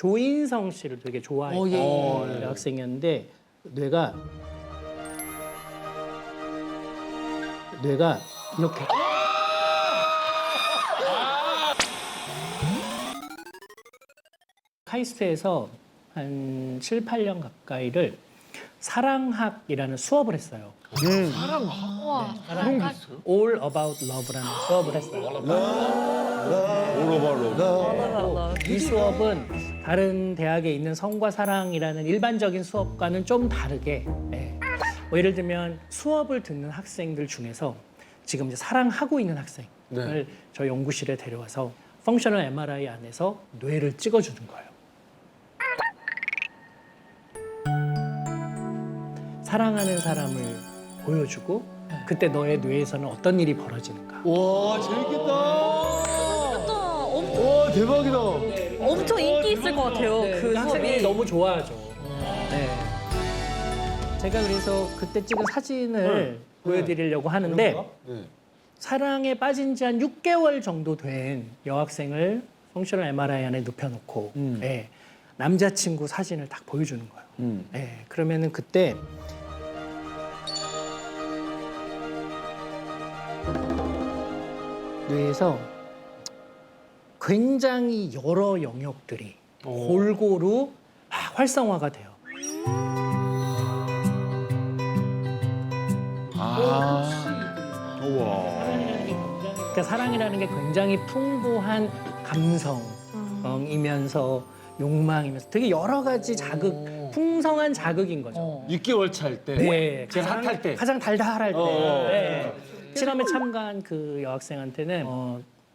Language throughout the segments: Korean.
조인성 씨를 되게 좋아했던 여학생이었는데 뇌가 이렇게 카이스트에서 한 7, 8년 가까이를 사랑학이라는 수업을 했어요. 우와. 그런 게 있어요? All About Love라는 수업을 했어요. 이 수업은 다른 대학에 있는 성과 사랑이라는 일반적인 수업과는 좀 다르게 예를 들면 수업을 듣는 학생들 중에서 지금 이제 사랑하고 있는 학생을 저희 연구실에 데려와서 펑셔널 MRI 안에서 뇌를 찍어주는 거예요. 사랑하는 사람을 보여주고 그때 너의 뇌에서는 어떤 일이 벌어지는가. 와 재밌겠다. 엄청, 와 대박이다. 엄청 인기 있을 것 같아요. 그 학생들이 수업이. 너무 좋아하죠. 네. 제가 그래서 그때 찍은 사진을 보여드리려고 하는데 네. 사랑에 빠진 지 한 6개월 정도 된 여학생을 펑셔널 MRI 안에 눕혀놓고 남자친구 사진을 딱 보여주는 거예요. 그러면은 그때 뇌에서 굉장히 여러 영역들이 골고루 활성화가 돼요. 그러니까 사랑이라는 게 굉장히 풍부한 감성이면서 욕망이면서 되게 여러 가지 풍성한 자극인 거죠. 6개월 차일 때. 네, 제일 핫할 때. 가장 달달할 때. 네. 실험에 참가한 그 여학생한테는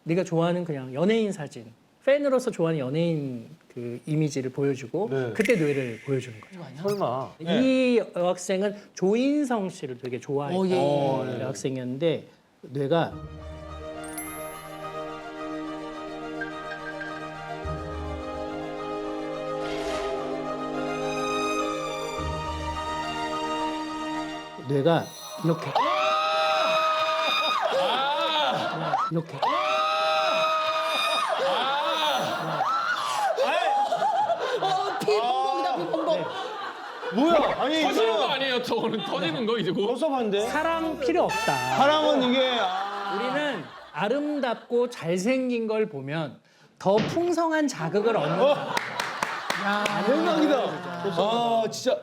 네가 좋아하는 그냥 연예인 사진, 팬으로서 좋아하는 연예인 그 이미지를 보여주고 그때 뇌를 보여주는 거죠. 설마. 이 여학생은 조인성 씨를 되게 좋아했던 여학생이었는데 뇌가 이렇게 이렇게 뭐야? 아니 터지는 거 아니에요? 저거는 터지는 거 이제 곧. 섭섭한데? 사랑 필요 없다. 사랑은 이게 우리는 아름답고 잘생긴 걸 보면 더 풍성한 자극을 얻는다. 대박이다. 아 진짜.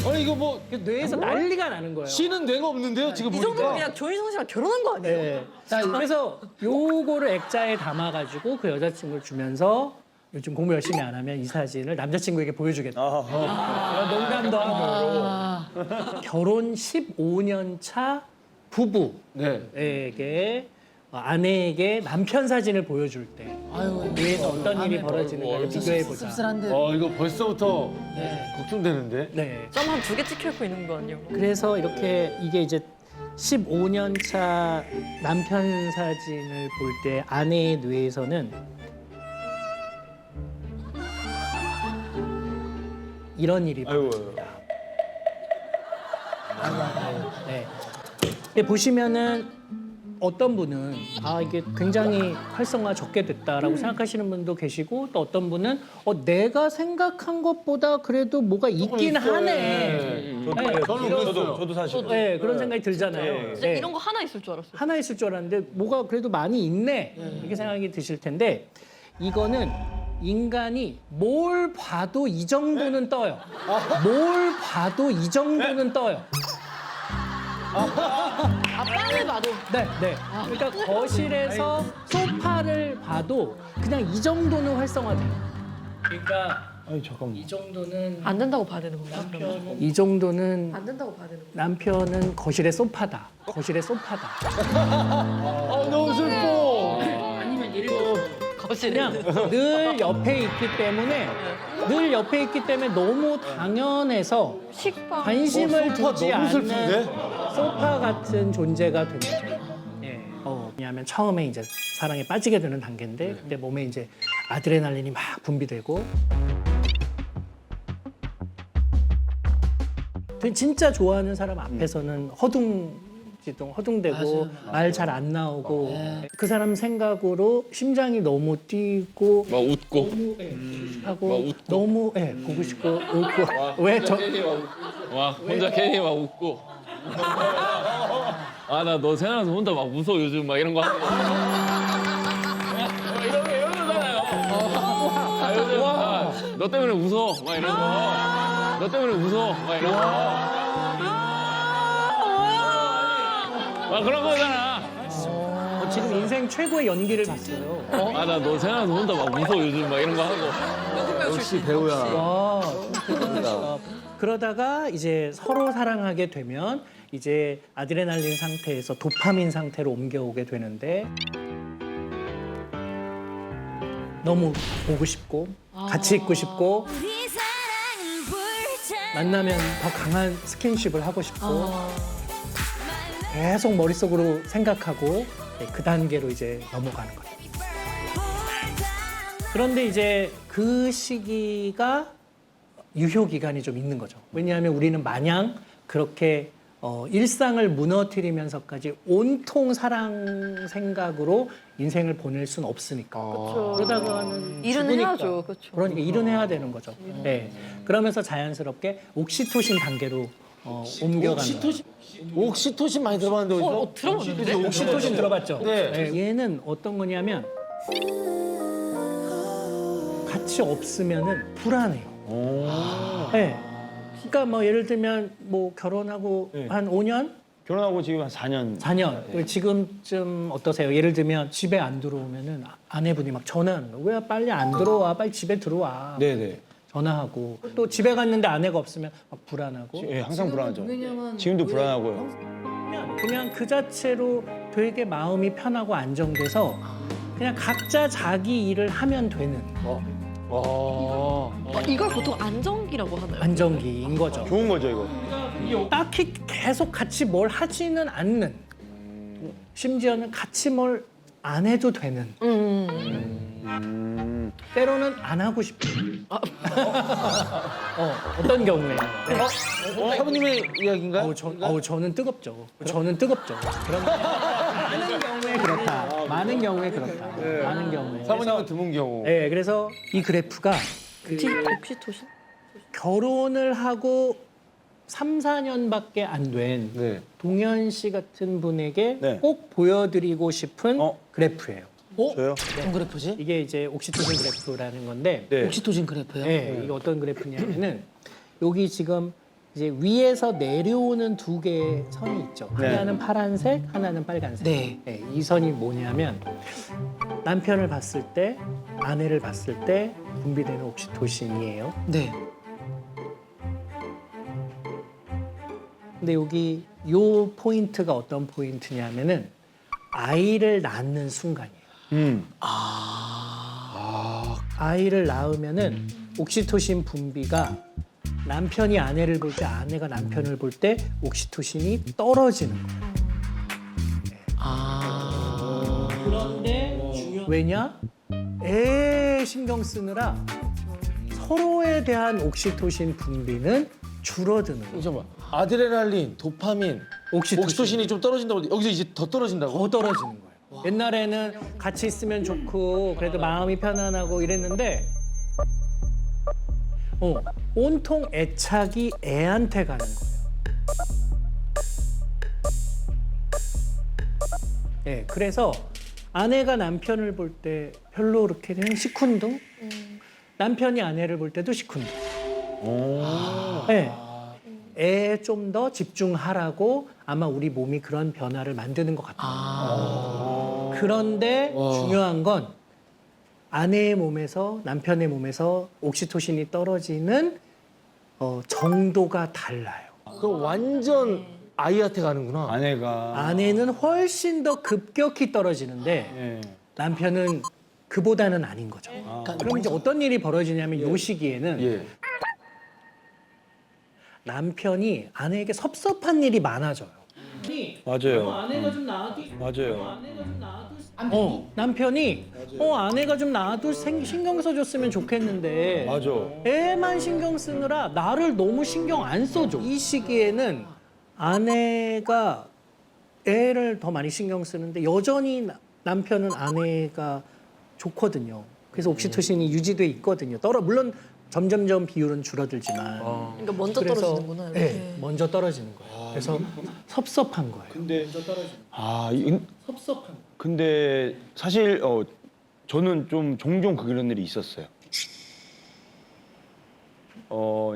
아니 이거 뭐 뇌에서 난리가 나는 거예요. 쉬는 데가 없는데요 지금 이 보니까. 정도면 그냥 조인성 씨랑 결혼한 거 아니에요? 네. 그래서 요거를 액자에 담아가지고 그 여자친구를 주면서 요즘 공부 열심히 안 하면 이 사진을 남자친구에게 보여주겠다. 농담도 하고. 결혼 15년 차 부부에게 아내에게 남편 사진을 보여줄 때 뇌에서 어떤 일이 벌어지는가를 비교해보자. 이거 벌써부터 걱정되는데. 네. 점 한 2개 찍혀있고 있는 거 아니에요? 그래서 이렇게 이게 이제 15년 차 남편 사진을 볼 때 아내의 뇌에서는 이런 일이 벌어집니다. 네. 근데 보시면은 어떤 분은 이게 굉장히 활성화 적게 됐다라고 생각하시는 분도 계시고 또 어떤 분은 내가 생각한 것보다 그래도 뭐가 있긴 하네. 저도 사실. 네, 그런 생각이 들잖아요. 진짜 네. 이런 거 하나 있을 줄 알았어요. 하나 있을 줄 알았는데 뭐가 그래도 많이 있네 이렇게 생각이 드실 텐데 이거는 인간이 뭘 봐도 이 정도는 떠요. 뭘 봐도 이 정도는 떠요. 빵을 봐도. 네, 네. 그러니까 거실에서 소파를 봐도 그냥 이 정도는 활성화돼요. 그러니까 이 정도는 안 된다고 봐야 되는 건가요? 이 정도는 안 된다고 봐야 되는 건가요? 남편은 거실의 소파다. 거실의 소파다. 너무 슬퍼. 아니면 예를 들어 거실에. 그냥 늘 옆에 있기 때문에 너무 당연해서 식빵. 관심을 소파 두지 너무 않는 슬픈데? 소파 같은 존재가 된 거죠. 예. 왜냐하면 처음에 이제 사랑에 빠지게 되는 단계인데 그때 몸에 이제 아드레날린이 막 분비되고 진짜 좋아하는 사람 앞에서는 허둥지둥 허둥대고 말 잘 안 나오고 그 사람 생각으로 심장이 너무 뛰고 막 웃고. 하고 막 웃고. 너무 보고 싶고 웃고 왜 저 괜히 막 웃고. 막 혼자 괜히 막 웃고. 아, 나 너 생각나서 혼자 막 웃어 요즘 막 이런 거 하고. 막 이런 거잖아요. 아, 요즘 너 때문에 웃어 막 이런 거. 너 때문에 웃어 막 이런 거. 막 그런 거잖아. 지금 인생 최고의 연기를 봤어요. 아, 나 너 생각나서 혼자 막 웃어 요즘 막 이런 거 하고. 역시 배우야. 와, 그러다가 이제 서로 사랑하게 되면 이제 아드레날린 상태에서 도파민 상태로 옮겨오게 되는데 너무 보고 싶고 같이 있고 싶고 만나면 더 강한 스킨십을 하고 싶고 계속 머릿속으로 생각하고 그 단계로 이제 넘어가는 거죠. 그런데 이제 그 시기가 유효 기간이 좀 있는 거죠. 왜냐하면 우리는 마냥 그렇게 일상을 무너뜨리면서까지 온통 사랑 생각으로 인생을 보낼 수는 없으니까. 그러다가는 일은 죽으니까. 해야죠. 그렇죠. 그러니까 일은 해야 되는 거죠. 네. 그러면서 자연스럽게 옥시토신 단계로 옮겨가는 거예요. 옥시토신 많이 들어봤는데 어디서? 들어봤는데? 옥시토신 들어봤죠? 네. 얘는 어떤 거냐면 같이 없으면은 불안해요. 네. 그러니까 뭐 예를 들면 뭐 결혼하고 한 5년? 결혼하고 지금 한 4년. 4년. 지금쯤 어떠세요? 예를 들면 집에 안 들어오면은 아내분이 막 전화하는 거예요. 왜 빨리 안 들어와? 빨리 집에 들어와. 네네. 전화하고 또 집에 갔는데 아내가 없으면 막 불안하고. 예, 항상 불안하죠. 지금도 불안하고요. 그냥 그 자체로 되게 마음이 편하고 안정돼서 그냥 각자 자기 일을 하면 되는 이걸 보통 안정기라고 하나요? 안정기인 거죠. 좋은 거죠, 이거. 딱히 계속 같이 뭘 하지는 않는, 심지어는 같이 뭘 안 해도 되는, 때로는 안 하고 싶은. 어떤 경우에? 사부님의 이야기인가요? 저는 뜨겁죠. 저는 뜨겁죠. 그런 많은 경우에 그렇다. 많은 경우에 그렇다. 많은 경우에. 사부님은 드문 경우. 네, 그래서 이 그래프가 옥시토신? 결혼을 하고 3, 4년밖에 안 된 네. 동현 씨 같은 분에게 네. 꼭 보여드리고 싶은 그래프예요. 저요? 어떤 그래프지? 이게 이제 옥시토신 그래프라는 건데, 네. 옥시토신 그래프요? 이게 어떤 그래프냐면은 여기 지금 이제 위에서 내려오는 두 개의 선이 있죠. 네. 하나는 파란색, 하나는 빨간색. 네. 이 선이 뭐냐면 남편을 봤을 때, 아내를 봤을 때 분비되는 옥시토신이에요. 네. 근데 여기 요 포인트가 어떤 포인트냐면은 아이를 낳는 순간이에요. 아이를 낳으면은 옥시토신 분비가 남편이 아내를 볼 때, 아내가 남편을 볼 때 옥시토신이 떨어지는 거예요. 그런데 왜냐? 애 신경 쓰느라 서로에 대한 옥시토신 분비는 줄어드는 거예요. 잠깐만. 아드레날린, 도파민, 옥시토신이 좀 떨어진다고 여기서 이제 더 떨어진다고? 더 떨어지는 거예요. 옛날에는 같이 있으면 좋고 그래도 마음이 편안하고 이랬는데 온통 애착이 애한테 가는 거예요. 네, 그래서 아내가 남편을 볼 때 별로 그렇게 그냥 시큰둥, 남편이 아내를 볼 때도 시큰둥. 네. 애에 좀 더 집중하라고 아마 우리 몸이 그런 변화를 만드는 것 같아요. 그런데 중요한 건 아내의 몸에서, 남편의 몸에서 옥시토신이 떨어지는 정도가 달라요. 그럼 완전 아이한테 가는구나. 아내가. 아내는 훨씬 더 급격히 떨어지는데 예. 남편은 그보다는 아닌 거죠. 그럼 이제 어떤 일이 벌어지냐면 이 시기에는 예. 남편이 아내에게 섭섭한 일이 많아져요. 맞아요. 아내가 좀 나아도 맞아요. 남편이 아내가 좀 나도 신경 써줬으면 좋겠는데 맞아. 애만 신경 쓰느라 나를 너무 신경 안 써줘. 이 시기에는 아내가 애를 더 많이 신경 쓰는데 여전히 남편은 아내가 좋거든요. 그래서 옥시토신이 유지돼 있거든요. 물론 점점점 비율은 줄어들지만 그러니까 먼저 그래서, 떨어지는구나. 이렇게. 네, 먼저 떨어지는 거예요. 그래서 섭섭한 거예요. 근데 섭섭한 거. 근데 사실 저는 좀 종종 그런 일이 있었어요.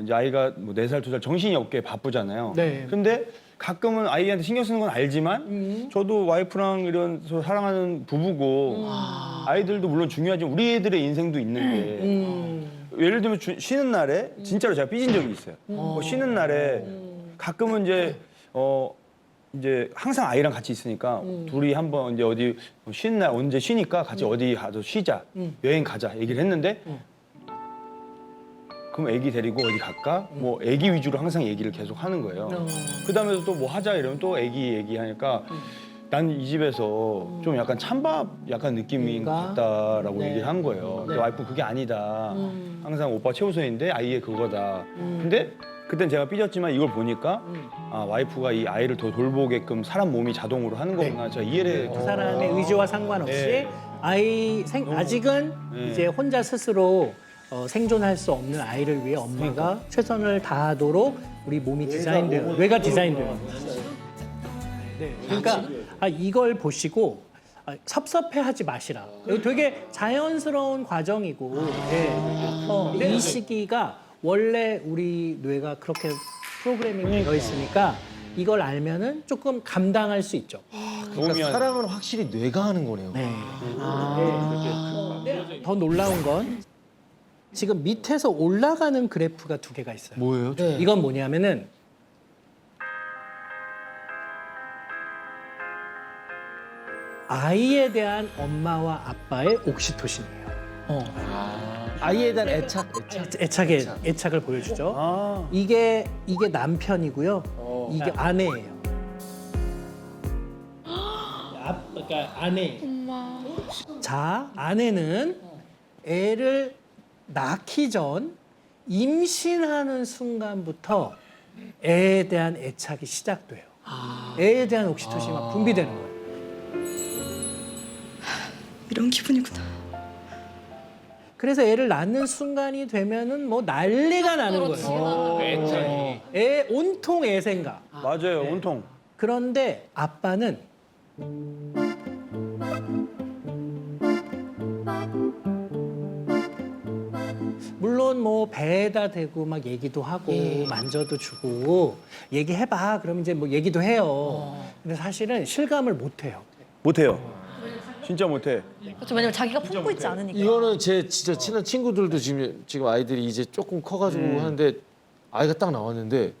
이제 아이가 뭐 4살, 2살 정신이 없게 바쁘잖아요. 네. 근데 가끔은 아이한테 신경 쓰는 건 알지만 저도 와이프랑 이런 서로 사랑하는 부부고 아이들도 물론 중요하지만 우리 애들의 인생도 있는데 예를 들면 쉬는 날에 진짜로 제가 삐진 적이 있어요. 쉬는 날에 가끔은 이제 항상 아이랑 같이 있으니까 둘이 한번 이제 어디 쉬는 날 언제 쉬니까 같이 어디 가서 쉬자 여행 가자 얘기를 했는데 그럼 애기 데리고 어디 갈까? 뭐 애기 위주로 항상 얘기를 계속 하는 거예요. 그 다음에 또 뭐 하자 이러면 또 애기 얘기하니까 난 이 집에서 좀 약간 찬밥 약간 느낌인 것 같다라고 네. 얘기를 한 거예요. 근데 와이프 그게 아니다. 항상 오빠 최우선인데 아이의 그거다. 근데 그땐 제가 삐졌지만 이걸 보니까 아 와이프가 이 아이를 더 돌보게끔 사람 몸이 자동으로 하는 거구나. 제가 이해를 그 사람의 의지와 상관없이 네. 아직은 네. 이제 혼자 스스로 생존할 수 없는 아이를 위해 엄마가 최선을 다하도록 우리 몸이 디자인돼요. 뇌가 디자인돼요. 네. 그러니까 이걸 보시고 섭섭해하지 마시라. 이거 되게 자연스러운 과정이고 이 시기가 원래 우리 뇌가 그렇게 프로그래밍이 되어 있으니까 이걸 알면은 조금 감당할 수 있죠. 그러니까 사랑은 확실히 뇌가 하는 거네요. 네. 더 놀라운 건 지금 밑에서 올라가는 그래프가 2개가 있어요. 뭐예요? 이건 뭐냐면은 아이에 대한 엄마와 아빠의 옥시토신이에요. 아이에 대한 애착. 애착을 보여주죠. 아. 이게 남편이고요. 이게 아내예요. 그러니까 아내. 자, 아내는 애를 낳기 전 임신하는 순간부터 애에 대한 애착이 시작돼요. 애에 대한 옥시토신이 막 분비되는 거예요. 이런 기분이구나. 그래서 애를 낳는 순간이 되면은 뭐 난리가 나는 거예요. 애착이. 애 온통 애 생각. 맞아요, 온통. 그런데 아빠는 물론 뭐 배에다 대고 막 얘기도 하고 만져도 주고 얘기해봐 그러면 이제 뭐 얘기도 해요. 근데 사실은 실감을 못 해요. 못해요. 진짜 못해. 그렇죠. 왜냐면 자기가 품고 있지 않으니까. 이거는 제 진짜 친한 친구들도 지금 아이들이 이제 조금 커가지고 하는데 아이가 딱 나왔는데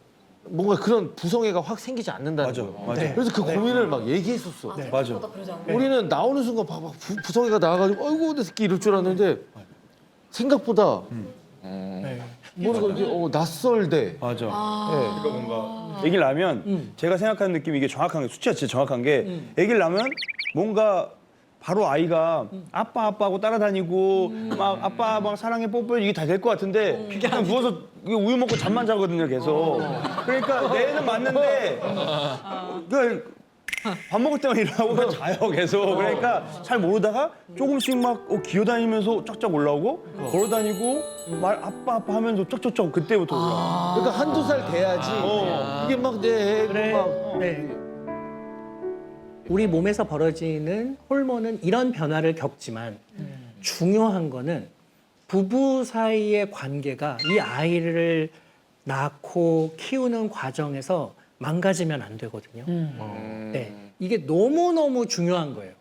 뭔가 그런 부성애가 확 생기지 않는다는 맞아, 거예요. 맞아. 그래서 그 고민을 막 얘기했었어. 맞아. 우리는 나오는 순간 막 부성애가 나와가지고 아이고 내 새끼 이럴 줄 알았는데 생각보다 뭐가 이렇게 낯설대. 맞아. 네. 애기를 낳으면 제가 생각하는 느낌이 이게 정확한 게 수치가 진짜 정확한 게 애기를 낳으면 뭔가 바로 아이가 아빠 하고 따라다니고 막 아빠 막 사랑해 뽀뽀 이게 다 될 것 같은데 그냥 누워서 우유 먹고 잠만 자거든요 계속. 그러니까 내 애는 맞는데 그러니까 밥 먹을 때만 일어나고 그냥 자요 계속. 그러니까 잘 모르다가 조금씩 막 기어다니면서 쫙쫙 올라오고 걸어다니고 말 아빠 하면서 쩍쩍쩍 그때부터 올라와. 그러니까 한두 살 돼야지 이게 막 내 애고 그래. 막 네. 우리 몸에서 벌어지는 호르몬은 이런 변화를 겪지만 중요한 거는 부부 사이의 관계가 이 아이를 낳고 키우는 과정에서 망가지면 안 되거든요. 네. 이게 너무너무 중요한 거예요.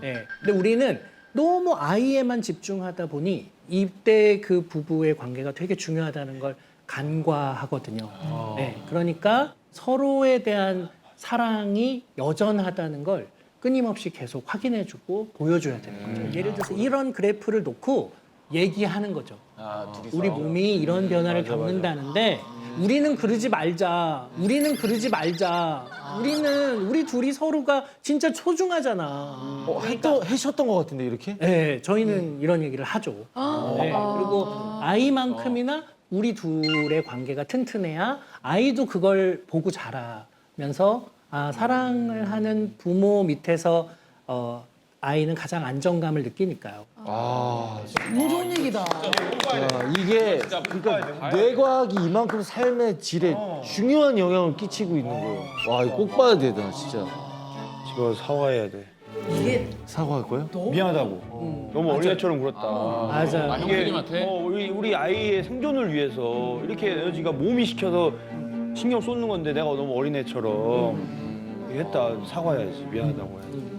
네. 근데 우리는 너무 아이에만 집중하다 보니 이때 그 부부의 관계가 되게 중요하다는 걸 간과하거든요. 네. 그러니까 서로에 대한 사랑이 여전하다는 걸 끊임없이 계속 확인해주고 보여줘야 되는 거죠. 예를 들어서 이런 그래프를 놓고 얘기하는 거죠. 우리 몸이 이런 변화를 겪는다는데 우리는 그러지 말자. 우리는 그러지 말자. 우리 둘이 서로가 진짜 소중하잖아. 하셨던 것 같은데 이렇게? 네, 저희는 이런 얘기를 하죠. 네, 그리고 아이만큼이나 우리 둘의 관계가 튼튼해야 아이도 그걸 보고 자라면서 사랑을 하는 부모 밑에서 아이는 가장 안정감을 느끼니까요. 너무 좋은 얘기다. 이게 그러니까 뇌과학이 이만큼 삶의 질에 중요한 영향을 끼치고 있는 거예요. 와, 이거 꼭 봐야 돼, 나 진짜. 집에 가서 사과해야 돼. 사과할 거예요? 미안하다고. 너무 어린애처럼 굴었다. 맞아. 아, 형님한테? 우리 아이의 생존을 위해서 이렇게 에너지가 몸이 시켜서 신경 쏟는 건데 내가 너무 어린애처럼 했다. 사과해야지. 미안하다고 해.